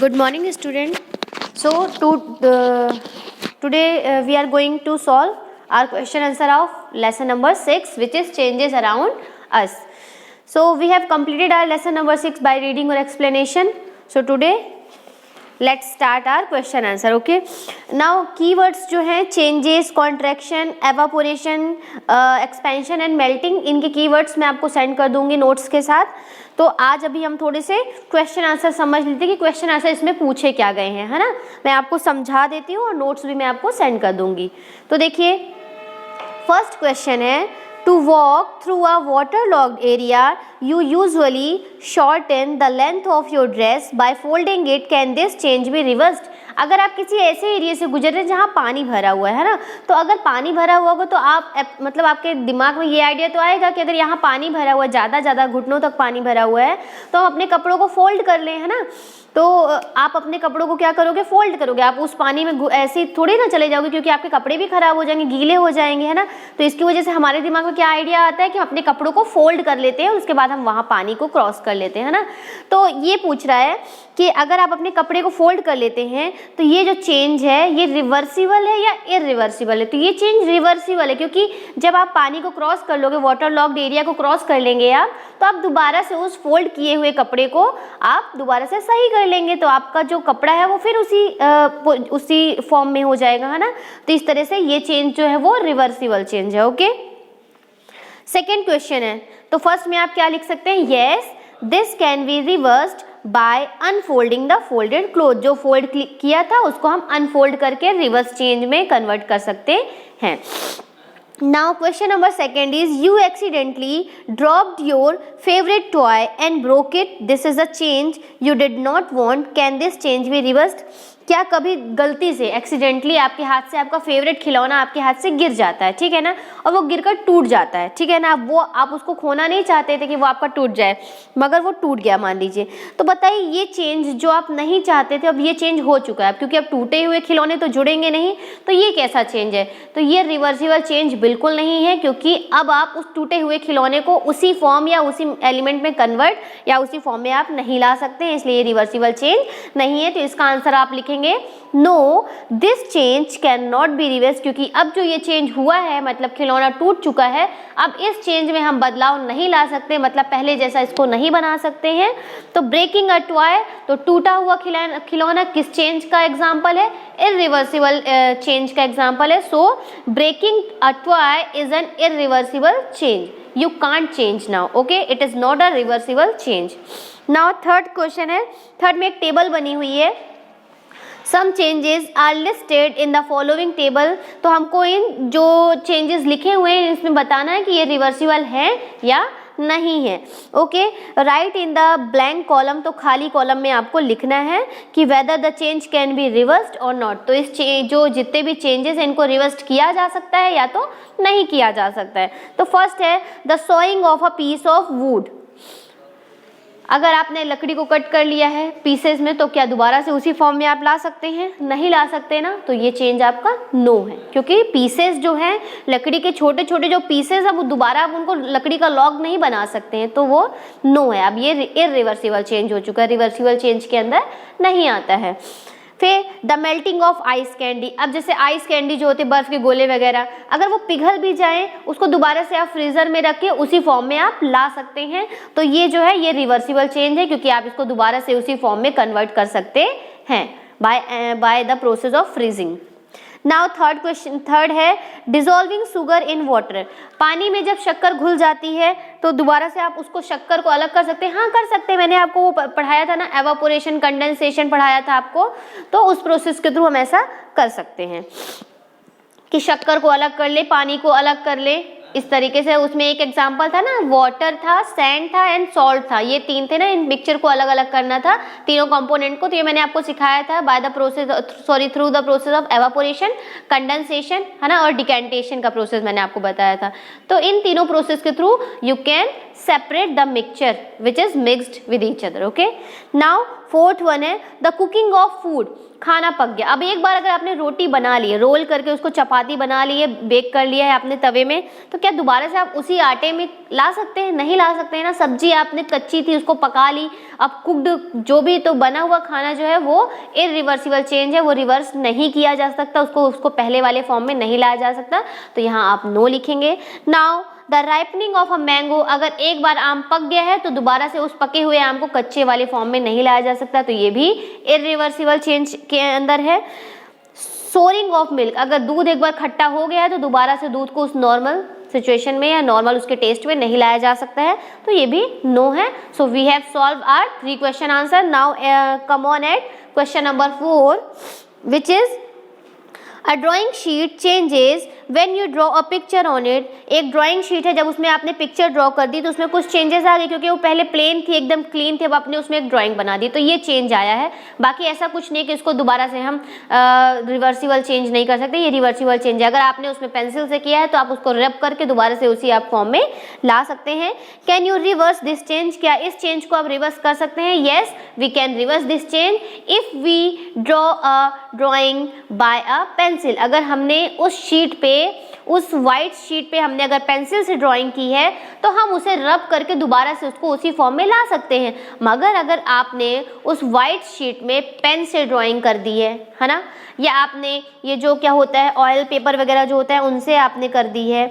Good morning, student. So today we are going to solve our question answer of lesson number 6, which is changes around us. So we have completed our lesson number 6 by reading or explanation. So today let's start our question answer. Okay, now keywords जो हैं changes, contraction, evaporation, expansion and melting, इनके keywords मैं आपको send कर दूंगी notes के साथ. तो आज अभी हम थोड़े से क्वेश्चन आंसर समझ लेते हैं कि क्वेश्चन आंसर इसमें पूछे क्या गए हैं, है ना. मैं आपको समझा देती हूँ और नोट्स भी मैं आपको सेंड कर दूंगी. तो देखिए फर्स्ट क्वेश्चन है, to walk through a waterlogged area you usually shorten the length of your dress by folding it, can this change be reversed. अगर आप किसी ऐसे एरिया से गुजर रहे हैं जहाँ पानी भरा हुआ है ना, तो अगर पानी भरा हुआ होगा तो आप मतलब आपके दिमाग में ये आइडिया तो आएगा कि अगर यहाँ पानी भरा हुआ है, ज़्यादा घुटनों तक पानी भरा हुआ है, तो हम अपने कपड़ों को फोल्ड कर लें, है ना. तो आप अपने कपड़ों को क्या करोगे, फोल्ड करोगे. आप उस पानी में ऐसे थोड़ी ना चले जाओगे, क्योंकि आपके कपड़े भी खराब हो जाएंगे, गीले हो जाएंगे, है ना. तो इसकी वजह से हमारे दिमाग में क्या आइडिया आता है कि हम अपने कपड़ों को फोल्ड कर लेते हैं, उसके बाद हम वहाँ पानी को क्रॉस कर लेते हैं, है ना. तो ये पूछ रहा है कि अगर आप अपने कपड़े को फोल्ड कर लेते हैं तो ये जो चेंज है ये रिवर्सिबल है या इरिवर्सिबल है. तो ये चेंज रिवर्सिबल है, क्योंकि जब आप पानी को क्रॉस कर लोगे, वाटर लॉक्ड एरिया को क्रॉस कर लेंगे आप, तो आप दोबारा से उस फोल्ड किए हुए कपड़े को आप दोबारा से सही कर लेंगे. तो आपका जो कपड़ा है वो फिर उसी फॉर्म में हो जाएगा, है ना. तो इस तरह से ये चेंज जो है वो रिवर्सिबल चेंज है. ओके, सेकेंड क्वेश्चन है. तो फर्स्ट में आप क्या लिख सकते हैं, yes this can be reversed bye unfolding the folded cloth. जो फोल्ड किया था उसको हम अनफोल्ड करके रिवर्स चेंज में कन्वर्ट कर सकते हैं. Now question number second is, you accidentally dropped your favorite toy and broke it. This is a change you did not want. Can this change be reversed? क्या कभी गलती से accidentally आपके हाथ से आपका फेवरेट खिलौना आपके हाथ से गिर जाता है, ठीक है ना, और वो गिरकर टूट जाता है, ठीक है ना. वो आप उसको खोना नहीं चाहते थे कि वो आपका टूट जाए, मगर वो टूट गया मान लीजिए. तो बताइए ये चेंज जो आप नहीं चाहते थे, अब ये चेंज हो चुका है, क्योंकि अब टूटे हुए खिलौने तो जुड़ेंगे नहीं. तो ये कैसा चेंज है, तो ये रिवर्सिबल चेंज बिल्कुल नहीं है, क्योंकि अब आप उस टूटे हुए खिलौने को उसी फॉर्म या उसी एलिमेंट में कन्वर्ट या उसी फॉर्म में आप नहीं ला सकते हैं, इसलिए ये रिवर्सिबल चेंज नहीं है. तो इसका आंसर आप लिखेंगे no this change can not be reverse, क्योंकि अब जो ये चेंज हुआ है मतलब खिलौना टूट चुका है, अब इस चेंज में हम बदलाव नहीं ला सकते, मतलब पहले जैसा इसको नहीं बना सकते हैं. तो ब्रेकिंग अ टॉय, तो टूटा हुआ खिलौना किस चेंज का एग्जाम्पल है, इरिवर्सिबल चेंज का एग्जाम्पल है. So breaking a toy is an irreversible change, you can't change now. Okay, it is not a reversible change. Now third question है, थर्ड में एक टेबल बनी हुई है. Some changes are listed in the following table. तो हमको इन जो changes लिखे हुए हैं इसमें बताना है कि ये reversible है या नहीं है. Okay, right in the blank column, तो खाली कॉलम में आपको लिखना है कि whether the change can be reversed और नॉट. तो इस जो जितने भी चेंजेस हैं इनको रिवर्स किया जा सकता है या तो नहीं किया जा सकता है. तो फर्स्ट है the sawing of a piece of wood. अगर आपने लकड़ी को कट कर लिया है पीसेस में, तो क्या दोबारा से उसी फॉर्म में आप ला सकते हैं, नहीं ला सकते ना. तो ये चेंज आपका नो है, क्योंकि पीसेस जो हैं लकड़ी के छोटे छोटे जो पीसेस है वो दोबारा आप उनको लकड़ी का लॉग नहीं बना सकते हैं, तो वो नो है. अब ये इरिवर्सिबल चेंज हो चुका है, रिवर्सिबल चेंज के अंदर नहीं आता है. फिर the melting of ice candy. अब जैसे आइस कैंडी जो होते बर्फ के गोले वगैरह, अगर वो पिघल भी जाए उसको दोबारा से आप फ्रीजर में रख के उसी फॉर्म में आप ला सकते हैं. तो ये जो है ये रिवर्सिबल चेंज है, क्योंकि आप इसको दोबारा से उसी फॉर्म में कन्वर्ट कर सकते हैं by the process of freezing. Now third है डिजोल्विंग शुगर इन वाटर. पानी में जब शक्कर घुल जाती है तो दोबारा से आप उसको शक्कर को अलग कर सकते हैं. हाँ कर सकते हैं, मैंने आपको वो पढ़ाया था ना, एवापोरेशन कंडेंसेशन पढ़ाया था आपको, तो उस प्रोसेस के थ्रू हम ऐसा कर सकते हैं कि शक्कर को अलग कर ले, पानी को अलग कर ले, इस तरीके से. उसमें एक एग्जांपल था ना, वाटर था, सैंड था एंड सॉल्ट था, ये तीन थे ना, इन मिक्सचर को अलग अलग करना था तीनों कंपोनेंट को. तो ये मैंने आपको सिखाया था through the process of evaporation, condensation, है ना, और डिकेंटेशन का प्रोसेस मैंने आपको बताया था. तो इन तीनों प्रोसेस के through you can separate the mixture which is mixed with each other. Okay, now fourth one है द कुकिंग ऑफ फूड. खाना पक गया। अब एक बार अगर आपने रोटी बना ली है, रोल करके उसको चपाती बना ली है, बेक कर लिया है आपने तवे में, तो क्या दोबारा से आप उसी आटे में ला सकते हैं? नहीं ला सकते हैं ना। सब्जी आपने कच्ची थी, उसको पका ली, अब कुक्ड जो भी, तो बना हुआ खाना जो है वो इरिवर्सिबल चेंज है, वो रिवर्स नहीं किया जा सकता, उसको पहले वाले फॉर्म में नहीं लाया जा सकता, तो यहाँ आप नो लिखेंगे। Now the ripening of a mango, अगर एक बार आम पक गया है तो दोबारा से उस पके हुए आम को कच्चे वाले फॉर्म में नहीं लाया जा सकता, तो ये भी इरिवर्सिबल चेंज के अंदर है। सोरिंग ऑफ मिल्क, अगर दूध एक बार खट्टा हो गया है तो दोबारा से दूध को उस नॉर्मल सिचुएशन में या नॉर्मल उसके टेस्ट में नहीं लाया जा सकता है, तो ये भी नो है। So we have solve our 3 question answer. Now come on at question number 4 which is A drawing sheet changes when you draw a picture on it। एक ड्राइंग शीट है, जब उसमें आपने पिक्चर ड्रॉ कर दी तो उसमें कुछ चेंजेस आ गए, क्योंकि वो पहले प्लेन थी, एकदम क्लीन थी, अब आपने उसमें एक ड्राइंग बना दी, तो ये चेंज आया है। बाकी ऐसा कुछ नहीं कि इसको दोबारा से हम रिवर्सिबल चेंज नहीं कर सकते, ये रिवर्सिबल चेंज है। अगर आपने उसमें पेंसिल से किया है तो आप उसको रब करके दोबारा से उसी आप फॉर्म में ला सकते हैं। Can you reverse this change, क्या इस चेंज को आप रिवर्स कर सकते हैं? Yes we can reverse this change if we draw a drawing by a pencil. अगर हमने उस शीट पे, उस वाइट शीट पे हमने अगर पेंसिल से ड्राइंग की है तो हम उसे रब करके दोबारा से उसको उसी फॉर्म में ला सकते हैं। मगर अगर आपने उस वाइट शीट में पेन से ड्राइंग कर दी है ना, या आपने ये जो क्या होता है ऑयल पेपर वगैरह जो होता है उनसे आपने कर दी है,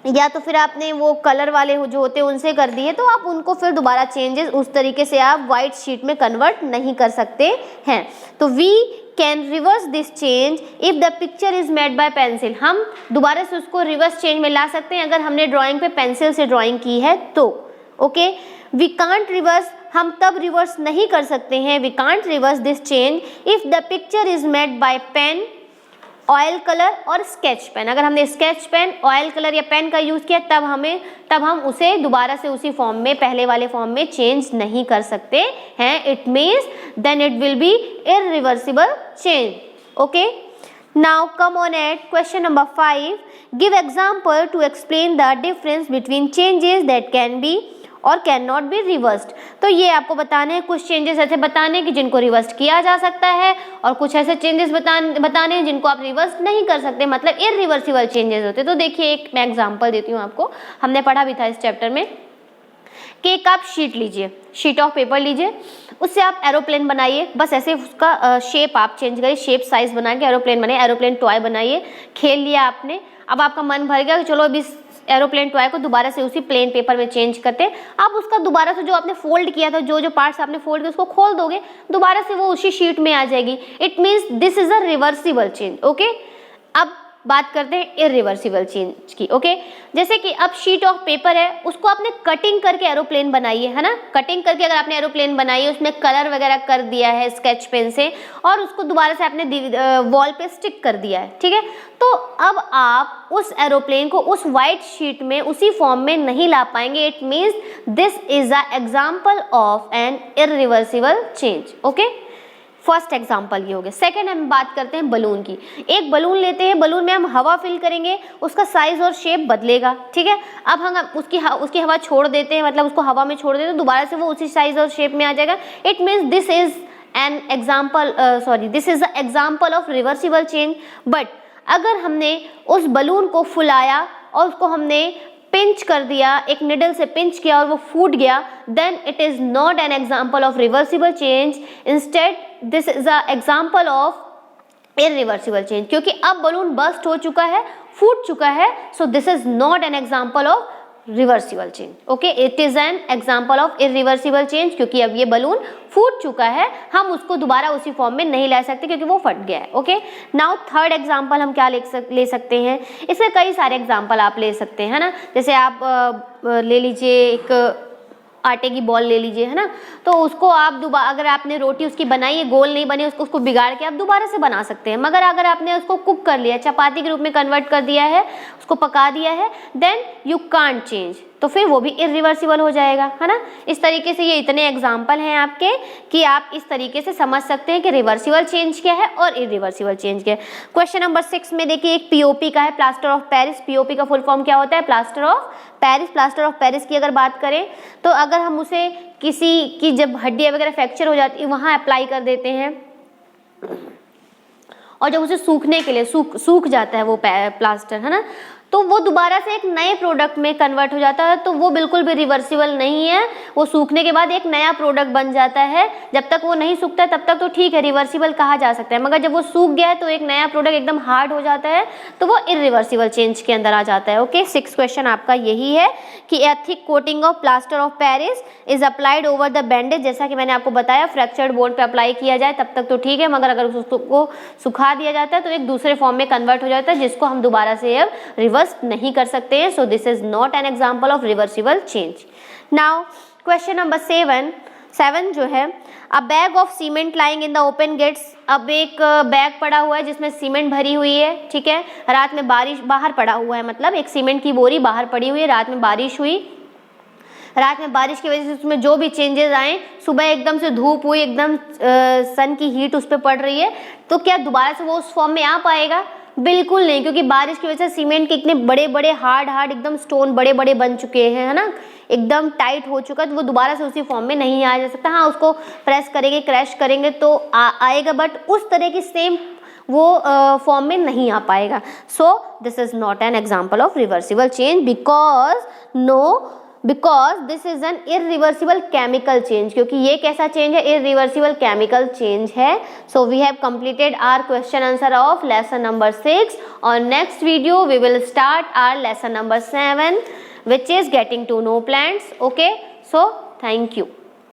या तो फिर आपने वो कलर वाले जो होते हैं उनसे कर दी है, तो आप उनको फिर दोबारा चेंजेस उस तरीके से आप वाइट शीट में कन्वर्ट नहीं कर सकते हैं। तो we can reverse this change if the picture is made by pencil. हम दोबारा से उसको रिवर्स चेंज में ला सकते हैं अगर हमने ड्राइंग पे पेंसिल से ड्राइंग की है तो। ओके, वी कांट रिवर्स, हम तब रिवर्स नहीं कर सकते हैं, we can't reverse this change if the picture is made by pen, oil colour और स्केच पेन। अगर हमने स्केच पेन, ऑयल कलर या पेन का यूज़ किया तब हम उसे दोबारा से उसी फॉर्म में, पहले वाले फॉर्म में चेंज नहीं कर सकते हैं। It means then it will be irreversible change. Okay, now come on at question number 5। Give example to explain the difference between changes that can be और कैन नॉट बी रिवर्स्ड। तो ये आपको बताने हैं, कुछ चेंजेस ऐसे बताने कि जिनको रिवर्स किया जा सकता है, और कुछ ऐसे चेंजेस बताने हैं जिनको आप रिवर्स नहीं कर सकते, मतलब इरिवर्सिबल चेंजेस होते हैं। तो देखिए, एक मैं एग्जांपल देती हूँ आपको, हमने पढ़ा भी था इस चैप्टर में कि एक आप शीट लीजिए, शीट ऑफ पेपर लीजिए, उससे आप एरोप्लेन बनाइए। बस ऐसे उसका शेप आप चेंज करिए, शेप साइज बना के एरोप्लेन बनाइए, एरोप्लेन टॉय बनाइए। खेल लिया आपने, अब आपका मन भर गया कि चलो अभी एरोप्लेन टॉय को दोबारा से उसी प्लेन पेपर में चेंज करते हैं। आप उसका दोबारा से जो आपने फोल्ड किया था, जो पार्ट्स आपने फोल्ड किया उसको खोल दोगे, दोबारा से वो उसी शीट में आ जाएगी। It means this is a reversible change. Okay, अब बात करते हैं इरिवर्सिबल चेंज की। ओके, जैसे कि अब शीट ऑफ पेपर है, उसको आपने कटिंग करके एरोप्लेन बनाई है ना, कटिंग करके अगर आपने एरोप्लेन बनाई है, उसमें कलर वगैरह कर दिया है स्केच पेन से, और उसको दोबारा से आपने वॉल पे स्टिक कर दिया है, ठीक है। तो अब आप उस एरोप्लेन को उस वाइट शीट में उसी फॉर्म में नहीं ला पाएंगे। It means this is a example of an irreversible change. Okay, first example ये हो गया। सेकेंड हम बात करते हैं बलून की। एक बलून लेते हैं, बलून में हम हवा फिल करेंगे, उसका साइज और शेप बदलेगा, ठीक है। अब हम उसकी हवा छोड़ देते हैं, मतलब उसको हवा में छोड़ देते हैं, दोबारा से वो उसी साइज और शेप में आ जाएगा। It means this is an example, this is the example of reversible change. But अगर हमने उस बलून को फुलाया और उसको हमने पिंच कर दिया, एक निडल से पिंच किया और वो फूट गया, then it is not an example of reversible change. Instead this is a example of irreversible change, क्योंकि अब बलून बर्स्ट हो चुका है, फूट चुका है। सो this is not an example of reversible change. Okay, it is an example of irreversible change, क्योंकि अब ये बलून फूट चुका है, हम उसको दोबारा उसी फॉर्म में नहीं ला सकते क्योंकि वो फट गया है। ओके, नाउ थर्ड एग्जाम्पल हम क्या ले सकते हैं? इसमें कई सारे एग्जाम्पल आप ले सकते हैं ना, जैसे आप ले लीजिए एक आटे की बॉल ले लीजिए, है ना, तो उसको आप दोबारा, अगर आपने रोटी उसकी बनाई है, गोल नहीं बनी, उसको बिगाड़ के आप दोबारा से बना सकते हैं। मगर अगर आपने उसको कुक कर लिया, चपाती के रूप में कन्वर्ट कर दिया है, उसको पका दिया है, देन यू कांट चेंज, तो फिर वो भी इरिवर्सिबल हो जाएगा, है ना। इस तरीके से ये इतने एग्जाम्पल हैं आपके कि आप इस तरीके से समझ सकते हैं कि रिवर्सिबल चेंज क्या है और इरिवर्सिबल चेंज क्या है। क्वेश्चन नंबर 6 में देखिए, एक पीओपी का है, प्लास्टर ऑफ पेरिस। पीओपी का फुल फॉर्म क्या होता है? Plaster of Paris. Plaster of Paris की अगर बात करें तो अगर हम उसे किसी की जब हड्डियाँ वगैरह फ्रैक्चर हो जाती है वहाँ अप्लाई कर देते हैं, और जब उसे सूखने के लिए सूख जाता है वो प्लास्टर, है ना, तो वो दोबारा से एक नए प्रोडक्ट में कन्वर्ट हो जाता है, तो वो बिल्कुल भी रिवर्सिबल नहीं है। वो सूखने के बाद एक नया प्रोडक्ट बन जाता है, जब तक वो नहीं सूखता है तब तक तो ठीक है, रिवर्सिबल कहा जा सकता है, मगर जब वो सूख गया है तो एक नया प्रोडक्ट एकदम हार्ड हो जाता है, तो वो इरिवर्सिबल चेंज के अंदर आ जाता है। ओके, 6 क्वेश्चन आपका यही है कि ए thick coating of plaster of Paris is applied over the bandage. जैसा कि मैंने आपको बताया, फ्रैक्चर्ड बोन पे अप्लाई किया जाए तब तक तो ठीक है, मगर अगर उसको सुखा दिया जाता है तो एक दूसरे फॉर्म में कन्वर्ट हो जाता है, जिसको हम दोबारा से अब रिवर्स नहीं कर सकते हैं। So this is not an example of reversible change. Now question number 7 जो है, a bag of cement lying in the open gates. अब एक बैग पड़ा हुआ है जिसमें सीमेंट भरी हुई है, ठीक है, रात में बारिश, बाहर पड़ा हुआ है, मतलब एक सीमेंट की बोरी बाहर पड़ी हुई है, रात में बारिश हुई, रात में बारिश की वजह से उसमें जो भी चेंजेस आए, सुबह एकदम से धूप हुई, एकदम सन की हीट उस पर पड़ रही है, तो क्या दोबारा से वो उस फॉर्म में आ पाएगा? बिल्कुल नहीं, क्योंकि बारिश की वजह से सीमेंट के इतने बड़े बड़े हार्ड एकदम स्टोन बड़े बड़े बन चुके हैं, है ना, एकदम टाइट हो चुका है, तो वो दोबारा से उसी फॉर्म में नहीं आ जा सकता। हाँ, उसको प्रेस करेंगे, क्रैश करेंगे तो आएगा, बट उस तरह की सेम वो फॉर्म में नहीं आ पाएगा। So this is not an example of reversible change because this is an irreversible chemical change, क्योंकि ये कैसा चेंज है? इरिवर्सिबल केमिकल चेंज है। So we have completed our question answer of lesson number 6. On next video we will start our lesson number 7, which is getting to know plants. Okay, so thank you.